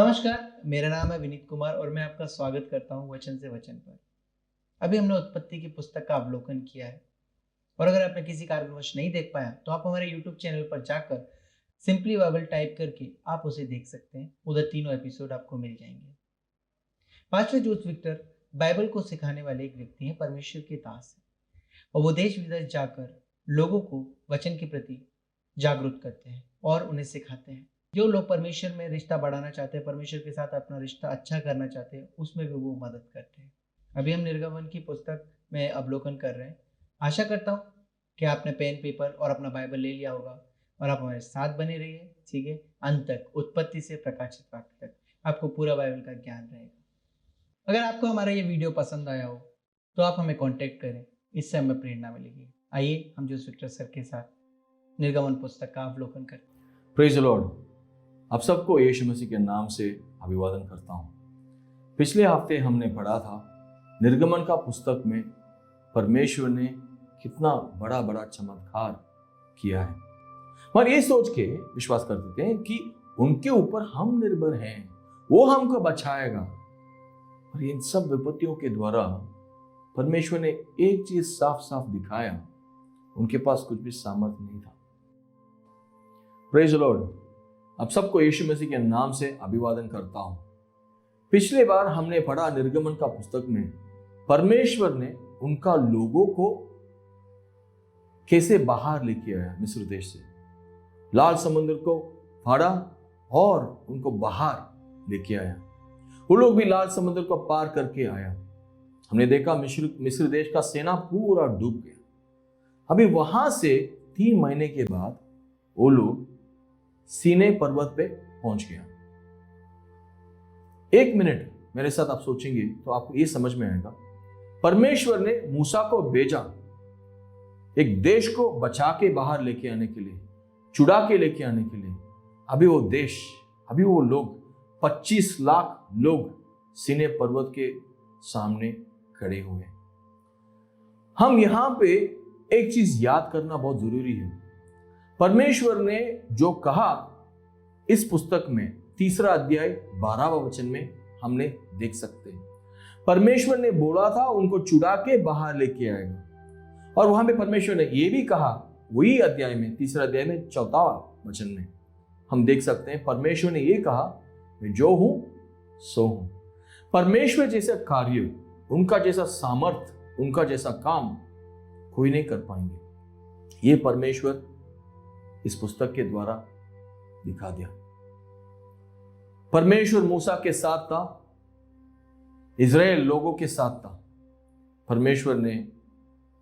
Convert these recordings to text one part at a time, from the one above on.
नमस्कार, मेरा नाम है विनीत कुमार और मैं आपका स्वागत करता हूँ वचन से वचन पर। अभी हमने उत्पत्ति की पुस्तक का अवलोकन किया है और अगर आपने किसी कारणवश नहीं देख पाया तो आप हमारे YouTube चैनल पर जाकर सिंपली बाइबल टाइप करके आप उसे देख सकते हैं। उधर तीनों एपिसोड आपको मिल जाएंगे। पांचवें जूस विक्टर बाइबल को सिखाने वाले एक व्यक्ति हैं, परमेश्वर के दास हैं और वो देश विदेश जाकर लोगों को वचन के प्रति जागरूक करते हैं और उन्हें सिखाते हैं। जो लोग परमेश्वर में रिश्ता बढ़ाना चाहते हैं, परमेश्वर के साथ अपना रिश्ता अच्छा करना चाहते हैं, उसमें भी वो मदद करते हैं। अभी हम निर्गमन की पुस्तक में अवलोकन कर रहे हैं। आशा करता हूँ कि आपने पेन पेपर और अपना बाइबल ले लिया होगा और आप हमारे साथ बने रहिए। ठीक है, अंत तक, उत्पत्ति से प्रकाशित वाक्य तक आपको पूरा बाइबल का ज्ञान रहेगा। अगर आपको हमारा ये वीडियो पसंद आया हो तो आप हमें कांटेक्ट करें, इससे हमें प्रेरणा मिलेगी। आइए हम जोस विक्टर सर के साथ निर्गमन पुस्तक का अवलोकन करें। Praise the Lord. आप सबको यीशु मसीह के नाम से अभिवादन करता हूँ। पिछले हफ्ते हमने पढ़ा था निर्गमन का पुस्तक में परमेश्वर ने कितना बड़ा बड़ा चमत्कार किया है, और ये सोच के विश्वास कर देते हैं कि उनके ऊपर हम निर्भर हैं, वो हमको बचाएगा। और इन सब विपत्तियों के द्वारा परमेश्वर ने एक चीज साफ साफ दिखाया, उनके पास कुछ भी सामर्थ्य नहीं था। Praise the Lord. अब सबको यीशु मसीह के नाम से अभिवादन करता हूं। पिछले बार हमने पढ़ा निर्गमन का पुस्तक में परमेश्वर ने उनका लोगों को कैसे बाहर लेके आया मिस्र देश से, लाल समुद्र को फाड़ा और उनको बाहर लेके आया। वो लोग भी लाल समुद्र को पार करके आया। हमने देखा मिस्र देश का सेना पूरा डूब गया। अभी वहां से 3 महीने के बाद वो लोग सीनै पर्वत पे पहुंच गया। 1 मिनट मेरे साथ आप सोचेंगे तो आपको ये समझ में आएगा। परमेश्वर ने मूसा को भेजा एक देश को बचा के बाहर लेके आने के लिए, छुड़ा के लेके आने के लिए। अभी वो देश, अभी वो लोग 25 लाख लोग सीनै पर्वत के सामने खड़े हुए। हम यहां पे एक चीज याद करना बहुत जरूरी है। परमेश्वर ने जो कहा इस पुस्तक में 3 अध्याय 12वां वचन में हमने देख सकते हैं। परमेश्वर ने बोला था उनको छुड़ा के बाहर लेके आएगा, और वहां पे परमेश्वर ने यह भी कहा, वही अध्याय में 3 अध्याय में 4वां वचन में हम देख सकते हैं परमेश्वर ने यह कहा, मैं जो हूं सो हूं। परमेश्वर जैसा कार्य, उनका जैसा सामर्थ, उनका जैसा काम कोई नहीं कर पाएंगे। ये परमेश्वर इस पुस्तक के द्वारा दिखा दिया। परमेश्वर मूसा के साथ था, इज़राइल लोगों के साथ था। परमेश्वर ने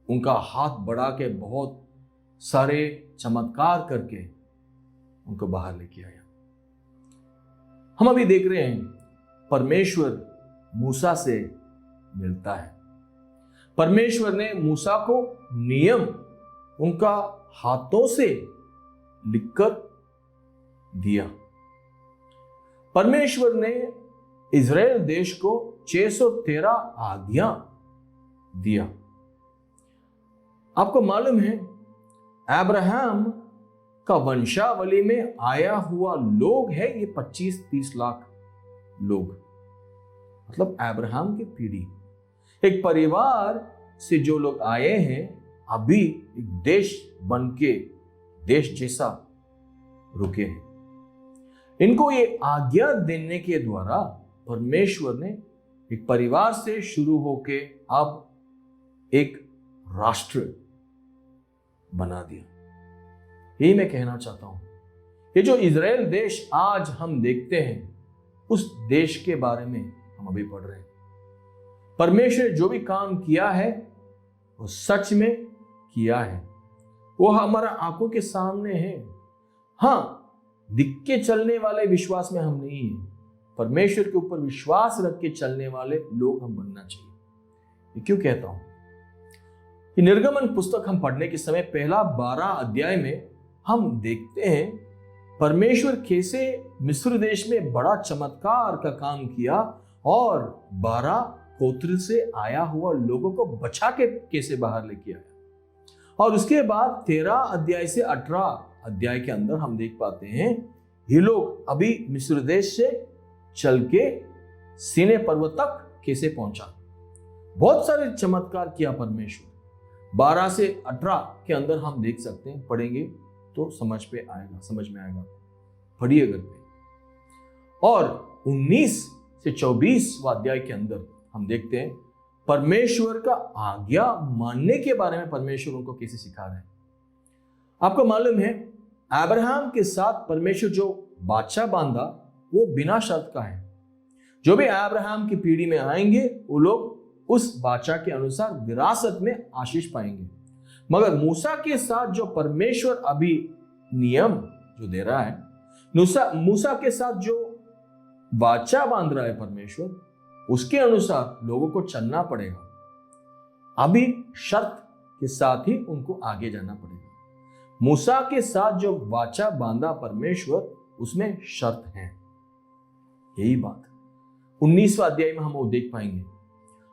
उनका हाथ बढ़ा के बहुत सारे चमत्कार करके उनको बाहर लेके आया। हम अभी देख रहे हैं परमेश्वर मूसा से मिलता है। परमेश्वर ने मूसा को नियम उनका हाथों से लिखकर दिया। परमेश्वर ने इज़राइल देश को 613 आज्ञा दिया। आपको मालूम है अब्राहम का वंशावली में आया हुआ लोग है ये 25-30 लाख लोग, मतलब अब्राहम की पीढ़ी, एक परिवार से जो लोग आए हैं, अभी एक देश बन के देश जैसा रुके हैं। इनको ये आज्ञा देने के द्वारा परमेश्वर ने एक परिवार से शुरू होके अब एक राष्ट्र बना दिया। यही मैं कहना चाहता हूं। ये जो इज़राइल देश आज हम देखते हैं, उस देश के बारे में हम अभी पढ़ रहे हैं। परमेश्वर ने जो भी काम किया है वो सच में किया है, वो हमारा आंखों के सामने है। हाँ, दिख के चलने वाले विश्वास में हम नहीं है। परमेश्वर के ऊपर विश्वास रख के चलने वाले लोग हम बनना चाहिए। ये क्यों कहता हूं कि निर्गमन पुस्तक हम पढ़ने के समय पहला 12 अध्याय में हम देखते हैं परमेश्वर कैसे मिस्र देश में बड़ा चमत्कार का काम किया और 12 गोत्र से आया हुआ लोगों को बचा के कैसे बाहर लेके आया। और उसके बाद 13 अध्याय से 18 अध्याय के अंदर हम देख पाते हैं ये लोग अभी मिस्र देश से चल के सीने पर्वत तक कैसे पहुंचा। बहुत सारे चमत्कार किया परमेश्वर। 12 से 18 के अंदर हम देख सकते हैं, पढ़ेंगे तो समझ में आएगा, पढ़िए घर पे। और 19 से 24 अध्याय के अंदर हम देखते हैं परमेश्वर का आज्ञा मानने के बारे में परमेश्वर उनको कैसे सिखा रहे हैं। आपको मालूम है अब्राहम के साथ परमेश्वर जो बादशाह बांधा वो बिना शर्त का है। जो भी अब्राहम की पीढ़ी में आएंगे वो लोग उस बादशाह के अनुसार विरासत में आशीष पाएंगे। मगर मूसा के साथ जो परमेश्वर अभी नियम जो दे रहा है, मूसा के साथ जो बादशाह बांध रहा है परमेश्वर, उसके अनुसार लोगों को चलना पड़ेगा। अभी शर्त के साथ ही उनको आगे जाना पड़ेगा। मूसा के साथ जो वाचा बांधा परमेश्वर, उसमें शर्त है। यही बात 19वां अध्याय में हम वो देख पाएंगे।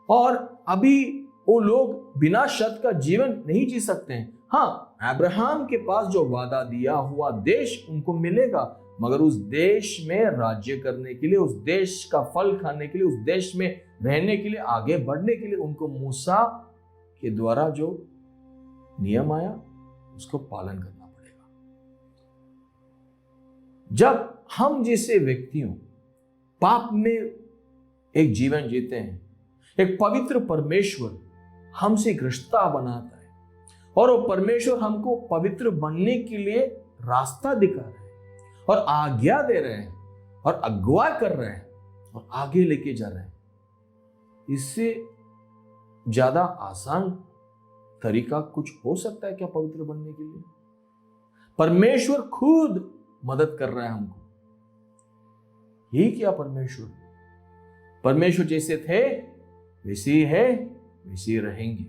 और अभी वो लोग बिना शर्त का जीवन नहीं जी सकते हैं। हाँ, अब्राहम के पास जो वादा दिया हुआ देश उनको मिलेगा, मगर उस देश में राज्य करने के लिए, उस देश का फल खाने के लिए, उस देश में रहने के लिए, आगे बढ़ने के लिए उनको मूसा के द्वारा जो नियम आया उसको पालन करना पड़ेगा। जब हम जैसे व्यक्तियों पाप में एक जीवन जीते हैं, एक पवित्र परमेश्वर हमसे एक रिश्ता बनाता है और वो परमेश्वर हमको पवित्र बनने के लिए रास्ता दिखा रहे हैं और आज्ञा दे रहे हैं और अगुवा कर रहे हैं और आगे लेके जा रहे हैं। इससे ज्यादा आसान तरीका कुछ हो सकता है क्या पवित्र बनने के लिए? परमेश्वर खुद मदद कर रहा है हमको। यही क्या परमेश्वर जैसे थे वैसे ही है, वैसे ही रहेंगे।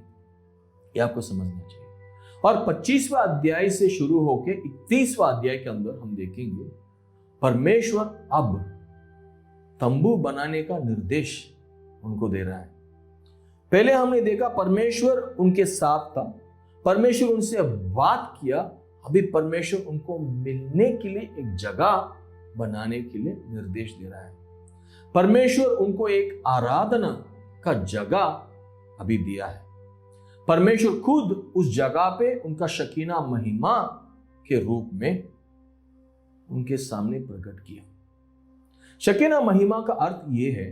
ये आपको समझना चाहिए। और 25वां अध्याय से शुरू होकर 31वां अध्याय के अंदर हम देखेंगे परमेश्वर अब तंबू बनाने का निर्देश उनको दे रहा है। पहले हमने देखा परमेश्वर उनके साथ था, परमेश्वर उनसे बात किया। अभी परमेश्वर उनको मिलने के लिए एक जगह बनाने के लिए निर्देश दे रहा है। परमेश्वर उनको एक आराधना का जगह अभी दिया है। परमेश्वर खुद उस जगह पे उनका शकीना महिमा के रूप में उनके सामने प्रकट किया। शकीना महिमा का अर्थ यह है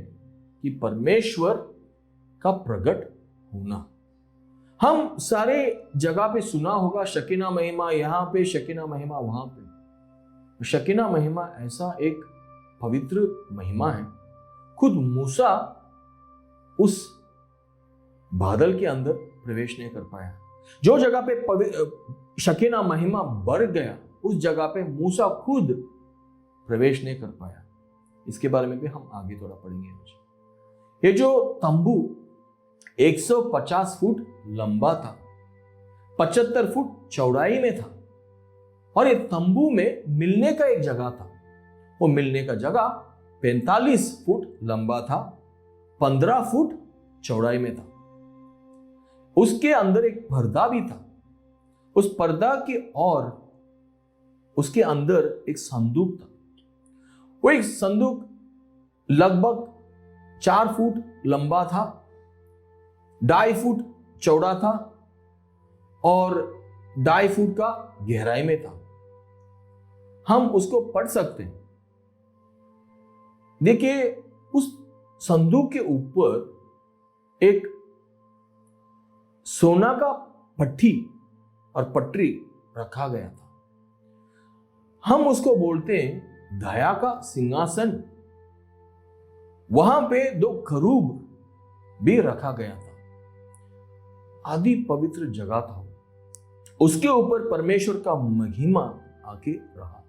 कि परमेश्वर का प्रकट होना। हम सारे जगह पे सुना होगा शकीना महिमा यहां पे, शकीना महिमा वहां पे। शकीना महिमा ऐसा एक पवित्र महिमा है। खुद मूसा उस बादल के अंदर प्रवेश नहीं कर पाया। जो जगह पे शकीना महिमा बढ़ गया, उस जगह पे मूसा खुद प्रवेश नहीं कर पाया। इसके बारे में भी हम आगे थोड़ा पढ़ेंगे। ये जो तंबू 150 फुट लंबा था, 75 फुट चौड़ाई में था और ये तंबू में मिलने का एक जगह था। वो मिलने का जगह 45 फुट लंबा था, 15 फुट चौड़ाई में था। उसके अंदर एक पर्दा भी था। उस पर्दा की और उसके अंदर एक संदूक था। वो एक संदूक लगभग 4 फुट लंबा था, 2.5 फुट चौड़ा था और 2.5 फुट का गहराई में था। हम उसको पढ़ सकते हैं। देखिए, उस संदूक के ऊपर एक सोना का पट्टी और पटरी रखा गया था। हम उसको बोलते हैं दया का सिंहासन। वहां पे 2 खरूब भी रखा गया था। आदि पवित्र जगह था। उसके ऊपर परमेश्वर का महिमा आके रहा।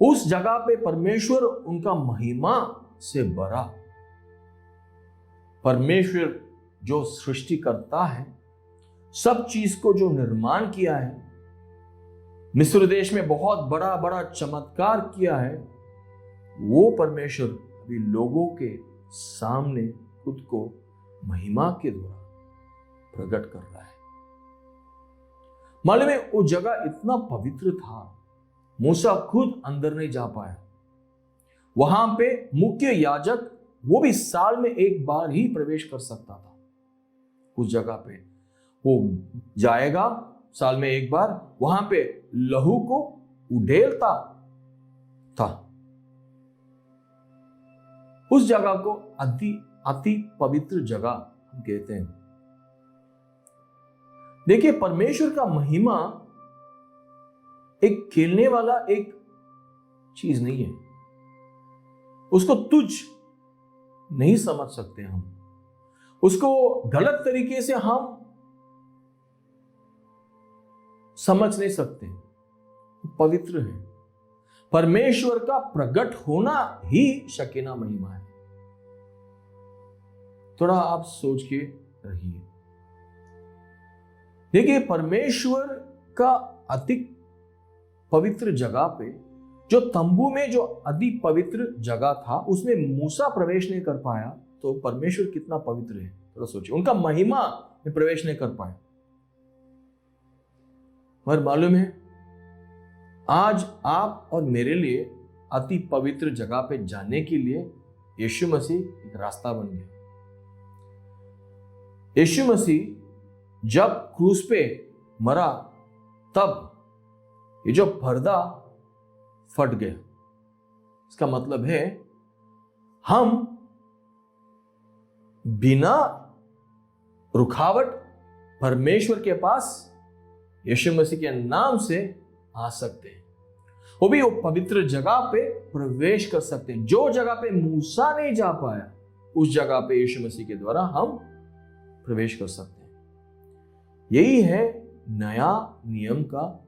उस जगह पे परमेश्वर उनका महिमा से भरा। परमेश्वर जो सृष्टि करता है, सब चीज को जो निर्माण किया है, मिस्र देश में बहुत बड़ा बड़ा चमत्कार किया है, वो परमेश्वर अभी लोगों के सामने खुद को महिमा के द्वारा प्रकट कर रहा है। मालूम है, वो जगह इतना पवित्र था, मूसा खुद अंदर नहीं जा पाया। वहां पे मुख्य याजक वो भी साल में एक बार ही प्रवेश कर सकता था। उस जगह पे वो जाएगा साल में एक बार, वहां पे लहू को उड़ेलता था। उस जगह को अति पवित्र जगह हम कहते हैं। देखिए, परमेश्वर का महिमा एक खेलने वाला एक चीज नहीं है। उसको तुच्छ नहीं समझ सकते हम, उसको गलत तरीके से हम समझ नहीं सकते। पवित्र है। परमेश्वर का प्रकट होना ही शकीना महिमा है। थोड़ा आप सोच के रहिए। देखिए, परमेश्वर का अति पवित्र जगह पे, जो तंबू में जो अति पवित्र जगह था, उसमें मूसा प्रवेश नहीं कर पाया, तो परमेश्वर कितना पवित्र है थोड़ा सोचिए। उनका महिमा में प्रवेश नहीं कर पाया। मगर मालूम है, आज आप और मेरे लिए अति पवित्र जगह पे जाने के लिए यीशु मसीह एक रास्ता बन गया। यीशु मसीह जब क्रूस पे मरा, तब ये जो पर्दा फट गया। इसका मतलब है, हम बिना रुकावट परमेश्वर के पास यीशु मसीह के नाम से आ सकते हैं। वो भी वो पवित्र जगह पे प्रवेश कर सकते हैं। जो जगह पे मूसा नहीं जा पाया, उस जगह पे यीशु मसीह के द्वारा हम प्रवेश कर सकते हैं। यही है नया नियम का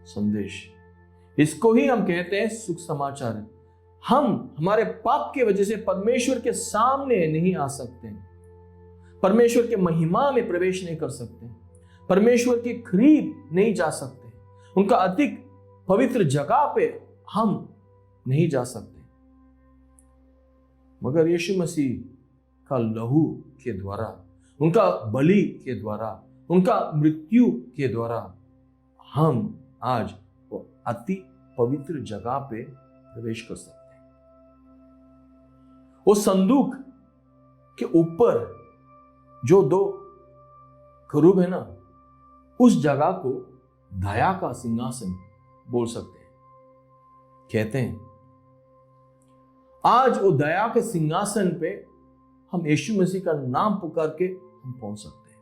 संदेश। इसको ही हम कहते हैं सुख समाचार। हम हमारे पाप की वजह से परमेश्वर के सामने नहीं आ सकते, परमेश्वर के महिमा में प्रवेश नहीं कर सकते, परमेश्वर के करीब नहीं जा सकते, उनका अधिक पवित्र जगह पे हम नहीं जा सकते। मगर यीशु मसीह का लहू के द्वारा, उनका बलि के द्वारा, उनका मृत्यु के द्वारा हम आज वो अति पवित्र जगह पे प्रवेश कर सकते हैं। वो संदूक के ऊपर जो दो करूब है ना, उस जगह को दया का सिंहासन बोल सकते हैं। कहते हैं आज वो दया के सिंहासन पे हम यीशु मसीह का नाम पुकार के हम पहुंच सकते हैं।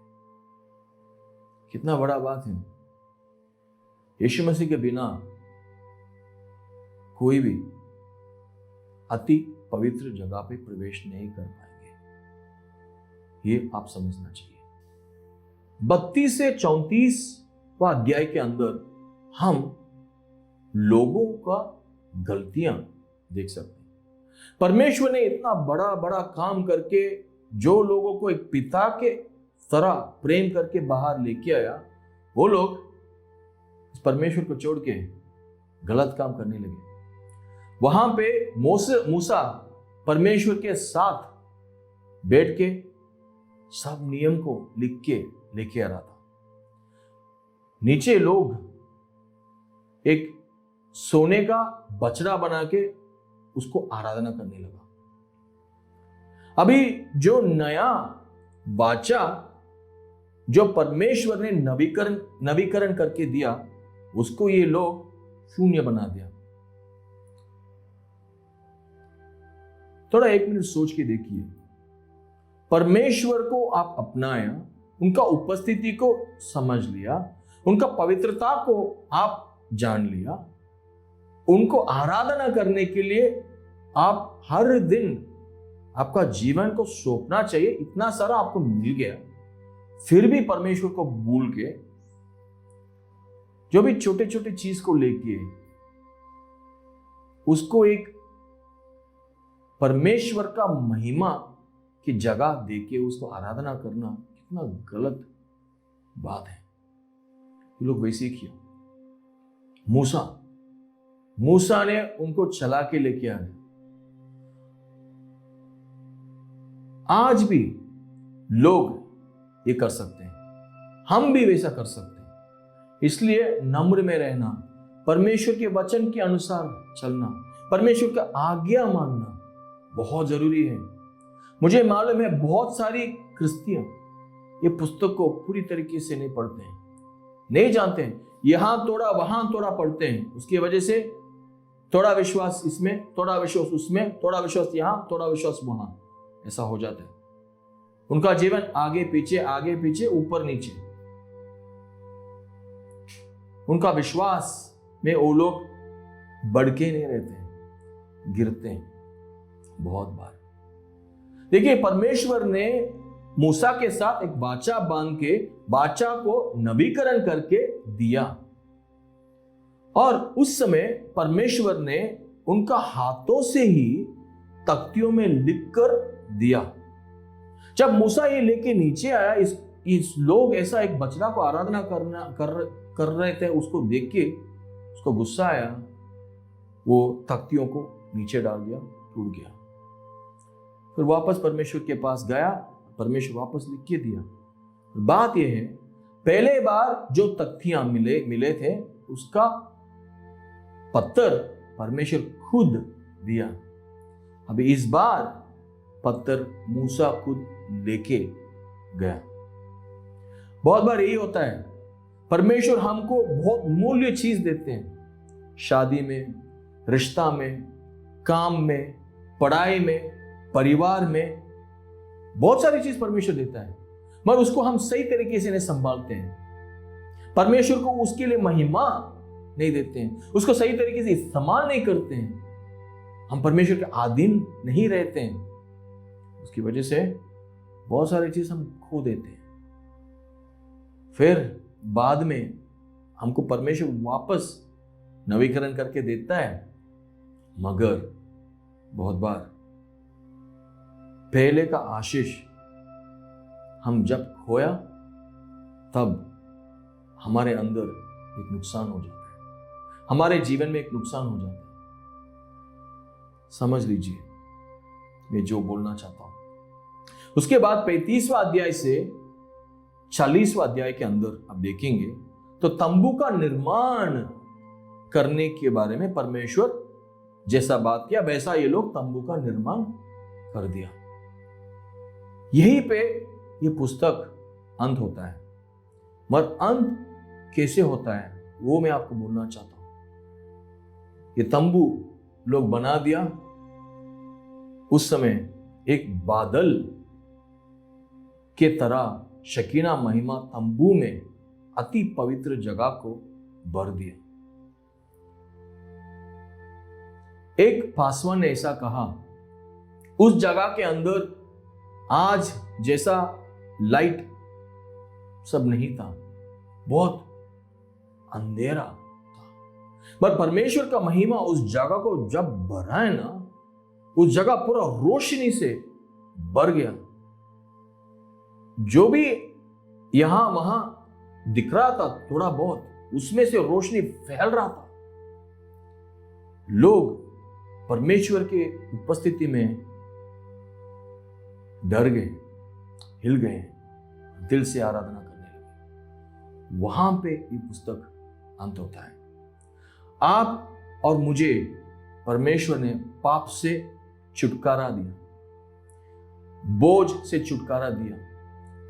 कितना बड़ा बात है। यीशु मसीह के बिना कोई भी अति पवित्र जगह पे प्रवेश नहीं कर पाएंगे, ये आप समझना चाहिए। 32 से 34वां अध्याय के अंदर हम लोगों का गलतियां देख सकते हैं। परमेश्वर ने इतना बड़ा बड़ा काम करके जो लोगों को एक पिता के तरह प्रेम करके बाहर लेके आया, वो लोग परमेश्वर को छोड़ के गलत काम करने लगे। वहां पे मूसा परमेश्वर के साथ बैठ के सब नियम को लिख के लेके आ रहा था। नीचे लोग एक सोने का बछड़ा बना के उसको आराधना करने लगा। अभी जो नया वाचा जो परमेश्वर ने नवीकरण करके दिया, उसको ये लोग शून्य बना दिया। थोड़ा 1 मिनट सोच के देखिए। परमेश्वर को आप अपनाया, उनका उपस्थिति को समझ लिया, उनका पवित्रता को आप जान लिया, उनको आराधना करने के लिए आप हर दिन आपका जीवन को सौंपना चाहिए। इतना सारा आपको मिल गया, फिर भी परमेश्वर को भूल के जो भी छोटे छोटे चीज को लेके उसको एक परमेश्वर का महिमा की जगह देके उसको आराधना करना कितना गलत बात है। ये लोग वैसे ही किया। मूसा ने उनको चला के लेके आ गया। आज भी लोग ये कर सकते हैं, हम भी वैसा कर सकते हैं। इसलिए नम्र में रहना, परमेश्वर के वचन के अनुसार चलना, परमेश्वर का आज्ञा मानना बहुत जरूरी है। मुझे मालूम है बहुत सारी क्रिश्चियन ये पुस्तक को पूरी तरीके से नहीं पढ़ते हैं, नहीं जानते हैं, यहां थोड़ा वहां थोड़ा पढ़ते हैं। उसकी वजह से थोड़ा विश्वास इसमें, थोड़ा विश्वास उसमें, थोड़ा विश्वास यहां, थोड़ा विश्वास वहां, ऐसा हो जाता है। उनका जीवन आगे पीछे ऊपर नीचे। उनका विश्वास में वो लोग बढ़ के नहीं रहते हैं, गिरते हैं बहुत बार। देखिए, परमेश्वर ने मूसा के साथ एक बाचा बांध के बाचा को नवीकरण करके दिया, और उस समय परमेश्वर ने उनका हाथों से ही तख्तियों में लिखकर दिया। जब मूसा ये लेके नीचे आया, इस लोग ऐसा एक बछड़ा को आराधना कर रहे थे, उसको देख के उसको गुस्सा आया, वो तख्तियों को नीचे डाल दिया, टूट गया। फिर वापस परमेश्वर के पास गया, परमेश्वर वापस लिख के दिया। बात यह है, पहले बार जो तख्तियां मिले थे उसका पत्थर परमेश्वर खुद दिया। अभी इस बार पत्थर मूसा खुद लेके गया। बहुत बार यही होता है, परमेश्वर हमको बहुत मूल्य चीज देते हैं, शादी में, रिश्ता में, काम में, पढ़ाई में, परिवार में, बहुत सारी चीज परमेश्वर देता है, मगर उसको हम सही तरीके से नहीं संभालते हैं। परमेश्वर को उसके लिए महिमा नहीं देते हैं, उसको सही तरीके से इस्तेमाल नहीं करते हैं, हम परमेश्वर के अधीन नहीं रहते हैं। उसकी वजह से बहुत सारी चीज हम खो देते हैं। फिर बाद में हमको परमेश्वर वापस नवीकरण करके देता है, मगर बहुत बार पहले का आशीष हम जब खोया तब हमारे अंदर एक नुकसान हो जाता है, हमारे जीवन में एक नुकसान हो जाता है। समझ लीजिए मैं जो बोलना चाहता हूं। उसके बाद 35वां अध्याय से 40वां अध्याय के अंदर आप देखेंगे तो तंबू का निर्माण करने के बारे में परमेश्वर जैसा बात किया वैसा ये लोग तंबू का निर्माण कर दिया। यहीं पे ये पुस्तक अंत होता है, मगर अंत कैसे होता है वो मैं आपको बोलना चाहता हूं। ये तंबू लोग बना दिया, उस समय एक बादल के तरह शकीना महिमा तंबू में अति पवित्र जगह को भर दिया। एक पासवान ने ऐसा कहा, उस जगह के अंदर आज जैसा लाइट सब नहीं था, बहुत अंधेरा था, पर परमेश्वर का महिमा उस जगह को जब भरा है ना, उस जगह पूरा रोशनी से भर गया। जो भी यहां वहां दिख रहा था थोड़ा बहुत, उसमें से रोशनी फैल रहा था। लोग परमेश्वर के उपस्थिति में डर गए, हिल गए, दिल से आराधना करने लगे। वहां पे ये पुस्तक अंत होता है। आप और मुझे परमेश्वर ने पाप से छुटकारा दिया, बोझ से छुटकारा दिया,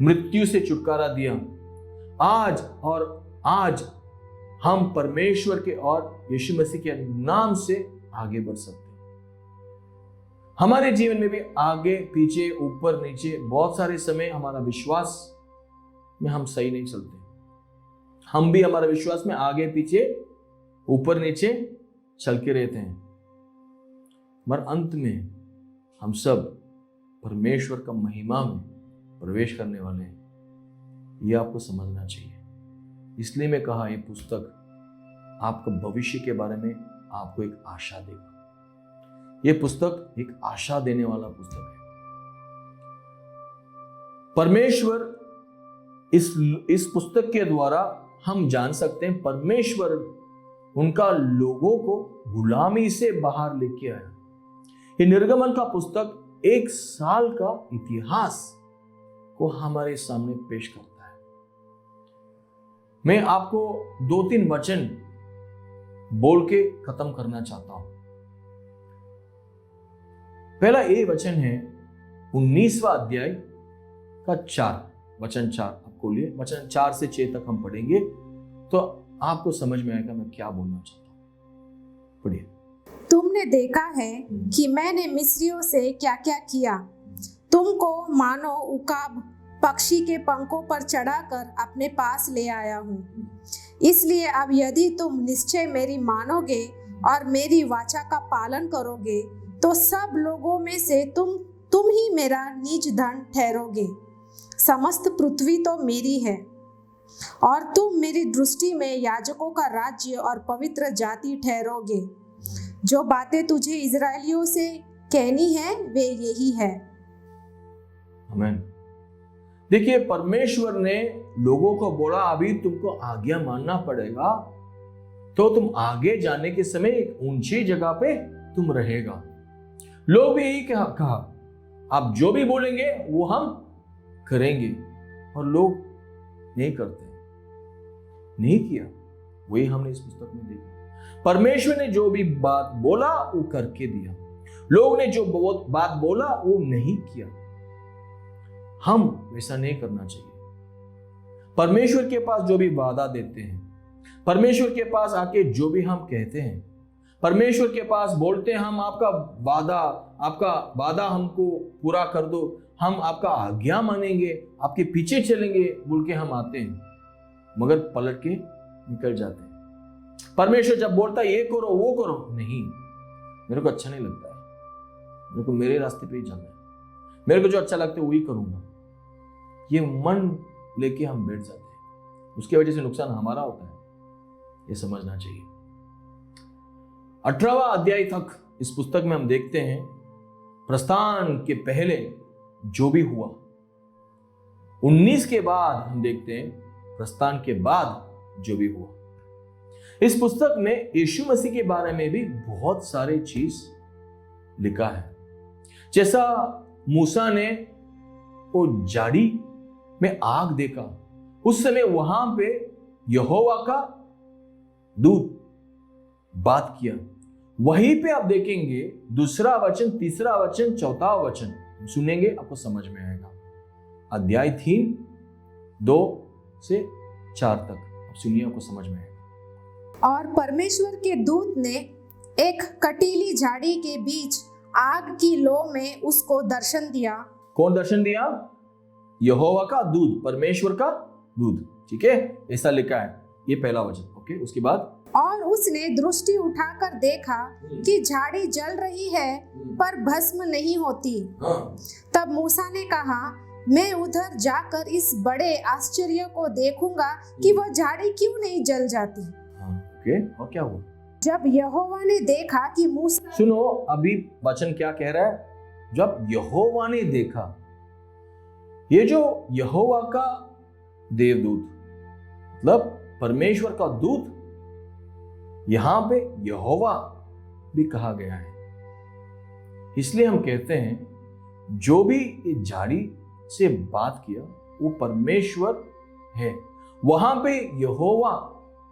मृत्यु से छुटकारा दिया। आज हम परमेश्वर के और यीशु मसीह के नाम से आगे बढ़ सकते हैं। हमारे जीवन में भी आगे पीछे ऊपर नीचे बहुत सारे समय हमारा विश्वास में हम सही नहीं चलते, हम भी हमारे विश्वास में आगे पीछे ऊपर नीचे चल के रहते हैं, मगर अंत में हम सब परमेश्वर का महिमा में प्रवेश करने वाले हैं। यह आपको समझना चाहिए। इसलिए मैं कहा यह पुस्तक आपको भविष्य के बारे में आपको एक आशा देगा। यह पुस्तक एक आशा देने वाला पुस्तक है। परमेश्वर इस पुस्तक के द्वारा हम जान सकते हैं परमेश्वर उनका लोगों को गुलामी से बाहर लेके आया। ये निर्गमन का पुस्तक 1 साल का इतिहास को हमारे सामने पेश करता है। मैं आपको 2-3 वचन बोल के खत्म करना चाहता हूं। पहला ये वचन है 19वां अध्याय का 4 वचन 4 आपको लिए वचन 4 से 6 तक हम पढ़ेंगे तो आपको समझ में आएगा मैं क्या बोलना चाहता हूं। पढ़िए। तुमने देखा है कि मैंने मिस्रियों से क्या क्या किया, तुमको मानो उकाब पक्षी के पंखों पर चढ़ाकर अपने पास ले आया हूँ। इसलिए अब यदि तुम निश्चय मेरी मानोगे और मेरी वाचा का पालन करोगे तो सब लोगों में से तुम ही मेरा निज धन ठहरोगे। समस्त पृथ्वी तो मेरी है और तुम मेरी दृष्टि में याजकों का राज्य और पवित्र जाति ठहरोगे। जो बातें तुझे इजरायलियों से कहनी है वे यही है। आमीन। देखिए, परमेश्वर ने लोगों को बोला अभी तुमको आज्ञा मानना पड़ेगा, तो तुम आगे जाने के समय एक ऊंची जगह पे तुम रहेगा। लोग भी यही कहा आप जो भी बोलेंगे वो हम करेंगे, और लोग नहीं करते, नहीं किया। वही हमने इस पुस्तक में देखा। परमेश्वर ने जो भी बात बोला वो करके दिया, लोग ने जो बात बोला वो नहीं किया। हम वैसा नहीं करना चाहिए। परमेश्वर के पास जो भी वादा देते हैं, परमेश्वर के पास आके जो भी हम कहते हैं, परमेश्वर के पास बोलते हैं हम आपका वादा हमको पूरा कर दो, हम आपका आज्ञा मानेंगे, आपके पीछे चलेंगे बोल के हम आते हैं, मगर पलट के निकल जाते हैं। परमेश्वर जब बोलता है ये करो वो करो, नहीं, मेरे को अच्छा नहीं लगता है, मेरे को मेरे रास्ते पे ही जाना है, मेरे को जो अच्छा लगता है वही करूंगा, ये मन लेके हम बैठ जाते हैं। उसकी वजह से नुकसान हमारा होता है, ये समझना चाहिए। 18वां अध्याय तक इस पुस्तक में हम देखते हैं प्रस्थान के पहले जो भी हुआ। 19 के बाद हम देखते हैं प्रस्थान के बाद जो भी हुआ। इस पुस्तक में यीशु मसीह के बारे में भी बहुत सारे चीज लिखा है। जैसा मूसा ने वो झाड़ी में आग देखा, उस समय वहां पे यहोवा का दूत बात किया। वहीं पे आप देखेंगे दूसरा वचन, तीसरा वचन, चौथा वचन सुनेंगे, आपको समझ में आएगा। अध्याय 3 2 से 4 तक आप सुनिए, आपको समझ में आएगा। और परमेश्वर के दूत ने एक कटीली झाड़ी के बीच आग की लो में उसको दर्शन दिया। कौन दर्शन दिया? यहोवा का दूत, परमेश्वर का दूत, ठीक है, ऐसा लिखा है, ये पहला वचन। ओके, उसके बाद और उसने दृष्टि उठाकर देखा कि झाड़ी जल रही है पर भस्म नहीं होती। तब मूसा ने कहा, मैं उधर जाकर इस बड़े आश्चर्य को देखूंगा कि वह झाड़ी क्यों नहीं जल जाती। ओके, और क्या हुआ? जब यहोवा ने देखा कि मूसा, सुनो अभी वचन क्या कह रहा है। जब यहोवा ने देखा, ये जो यहोवा का देवदूत मतलब परमेश्वर का दूत, यहां पे यहोवा भी कहा गया है। इसलिए हम कहते हैं जो भी ये झाड़ी से बात किया वो परमेश्वर है। वहां पे यहोवा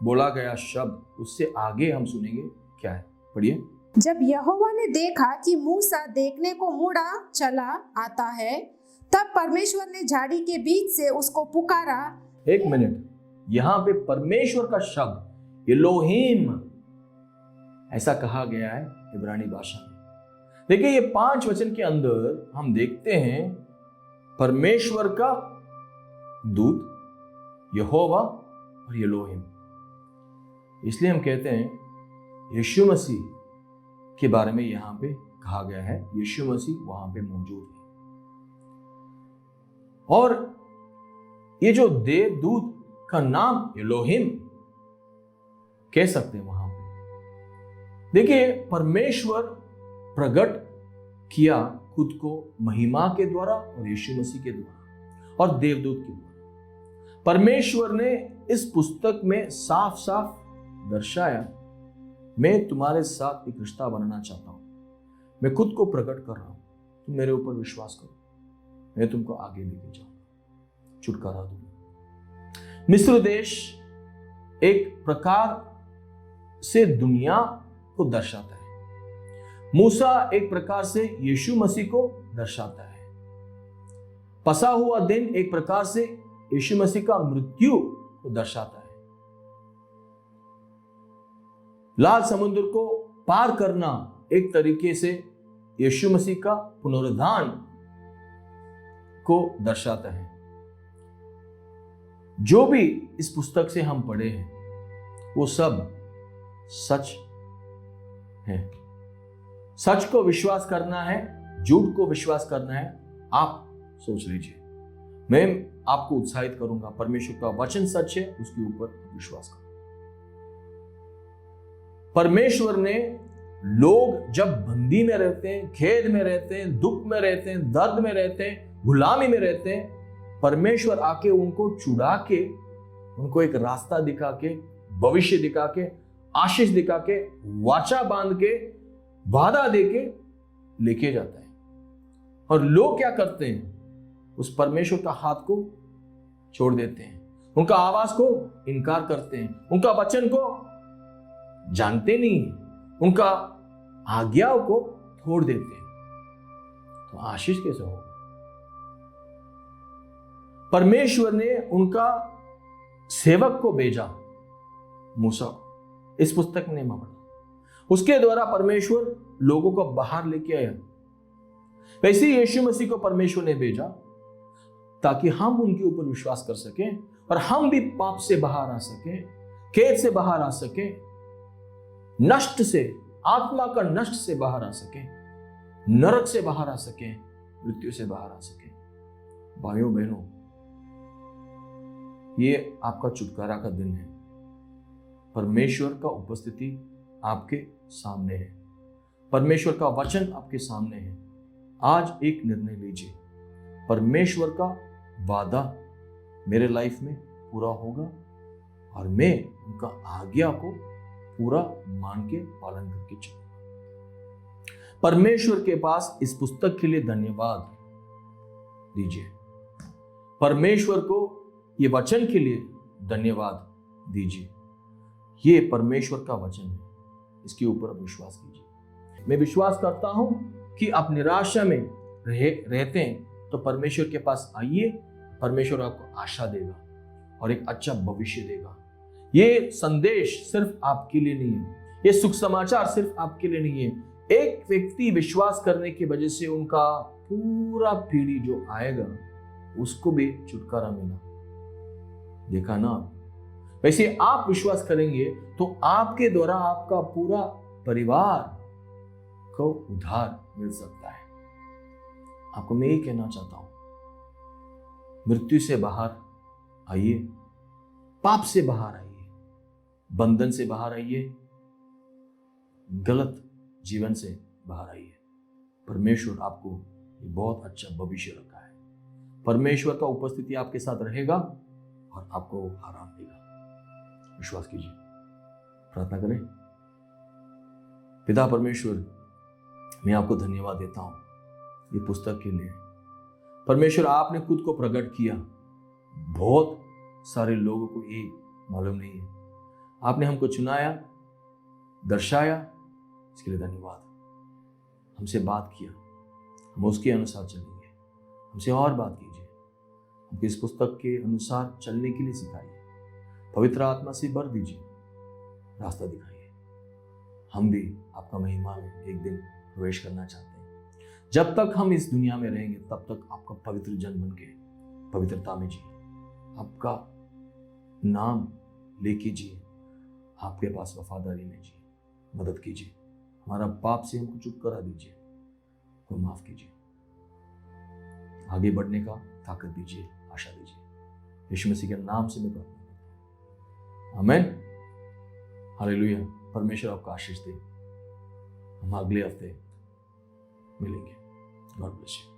बोला गया शब्द, उससे आगे हम सुनेंगे क्या है। पढ़िए। जब यहोवा ने देखा कि मूसा देखने को मुड़ा चला आता है, तब परमेश्वर ने झाड़ी के बीच से उसको पुकारा। एक मिनट, यहां पे परमेश्वर का शब्द एलोहिम ऐसा कहा गया है इब्रानी भाषा में। देखिए, ये 5 वचन के अंदर हम देखते हैं परमेश्वर का दूत, यहोवा और एलोहिम। इसलिए हम कहते हैं यीशु मसीह के बारे में यहां पे कहा गया है, यीशु मसीह वहां पे मौजूद है। और ये जो देवदूत का नाम एलोहिम कह सकते हैं वहां पे। देखिए, परमेश्वर प्रकट किया खुद को महिमा के द्वारा और यीशु मसीह के द्वारा और देवदूत के द्वारा। परमेश्वर ने इस पुस्तक में साफ साफ दर्शाया, मैं तुम्हारे साथ एक रिश्ता बनाना चाहता हूं, मैं खुद को प्रकट कर रहा हूं, तुम मेरे ऊपर विश्वास करो, मैं तुमको आगे लेके जाऊंगा, छुटकारा दूंगा। मिस्र देश एक प्रकार से दुनिया को दर्शाता है। मूसा एक प्रकार से यीशु मसीह को दर्शाता है। पसा हुआ दिन एक प्रकार से यीशु मसीह का मृत्यु को दर्शाता है। लाल समुद्र को पार करना एक तरीके से यीशु मसीह का पुनरुत्थान को दर्शाता है। जो भी इस पुस्तक से हम पढ़े हैं वो सब सच है। सच को विश्वास करना है, झूठ को विश्वास करना है, आप सोच लीजिए। मैं आपको उत्साहित करूंगा, परमेश्वर का वचन सच है, उसके ऊपर विश्वास करो। परमेश्वर ने लोग जब बंदी में रहते हैं, खेद में रहते हैं, दुख में रहते हैं, दर्द में रहते हैं, गुलामी में रहते हैं, परमेश्वर आके उनको छुड़ा के, उनको एक रास्ता दिखा के, भविष्य दिखा के, आशीष दिखा के, वाचा बांध के, वादा दे के लेके जाता है। और लोग क्या करते हैं? उस परमेश्वर का हाथ को छोड़ देते हैं, उनका आवाज को इनकार करते हैं, उनका वचन को जानते नहीं है, उनका आज्ञाओं को तोड़ देते हैं। तो आशीष कैसे होगा? परमेश्वर ने उनका सेवक को भेजा, मूसा को। इस पुस्तक में पढ़ा, उसके द्वारा परमेश्वर लोगों को बाहर लेके आया। वैसे ही यीशु मसीह को परमेश्वर ने भेजा ताकि हम उनके ऊपर विश्वास कर सकें और हम भी पाप से बाहर आ सकें, खेद से बाहर आ सकें, नष्ट से, आत्मा का नष्ट से बाहर आ सकें, नरक से बाहर आ सकें, मृत्यु से बाहर आ सकें। भाइयों बहनों, ये आपका छुटकारा का दिन है। परमेश्वर का उपस्थिति आपके सामने है, परमेश्वर का वचन आपके सामने है। आज एक निर्णय लीजिए, परमेश्वर का वादा मेरे लाइफ में पूरा होगा और मैं उनका आज्ञा को पूरा मान के पालन करके चलूंगा। परमेश्वर के पास इस पुस्तक के लिए धन्यवाद दीजिए। परमेश्वर को ये वचन के लिए धन्यवाद दीजिए। ये परमेश्वर का वचन है, इसके ऊपर विश्वास कीजिए। मैं विश्वास करता हूं कि आप निराशा में रहते हैं तो परमेश्वर के पास आइए, परमेश्वर आपको आशा देगा और एक अच्छा भविष्य देगा। ये संदेश सिर्फ आपके लिए नहीं है, ये सुख समाचार सिर्फ आपके लिए नहीं है। एक व्यक्ति विश्वास करने की वजह से उनका पूरा पीढ़ी जो आएगा उसको भी छुटकारा मिला। देखा ना? वैसे आप विश्वास करेंगे तो आपके द्वारा आपका पूरा परिवार को उद्धार मिल सकता है। आपको मैं ये कहना चाहता हूं, मृत्यु से बाहर आइए, पाप से बाहर आइए, बंधन से बाहर आइए, गलत जीवन से बाहर आइए। परमेश्वर आपको बहुत अच्छा भविष्य रखा है। परमेश्वर का उपस्थिति आपके साथ रहेगा और आपको आराम देगा। विश्वास कीजिए, प्रार्थना करें। पिता परमेश्वर, मैं आपको धन्यवाद देता हूं ये पुस्तक के लिए। परमेश्वर, आपने खुद को प्रकट किया, बहुत सारे लोगों को ये मालूम नहीं है। आपने हमको चुनाया, दर्शाया, इसके लिए धन्यवाद। हमसे बात किया, हम उसके अनुसार चलेंगे। हमसे और बात कीजिए, हमको इस पुस्तक के अनुसार चलने के लिए सिखाइए। पवित्र आत्मा से भर दीजिए, रास्ता दिखाइए। हम भी आपका महिमा में एक दिन प्रवेश करना चाहते हैं। जब तक हम इस दुनिया में रहेंगे तब तक आपका पवित्र जन बन के पवित्रता में जिए, आपका नाम लेके जिए, आपके पास वफादारी में जिए। मदद कीजिए, हमारा पाप से हमको छुटकारा दीजिए, तो माफ कीजिए, आगे बढ़ने का ताकत दीजिए, आशा दीजिए। यीशु मसीह के नाम से मैं प्रार्थना करता हूं, आमीन, हालेलुया। परमेश्वर आपका आशीष दे। हम अगले हफ्ते मिलेंगे। God bless you.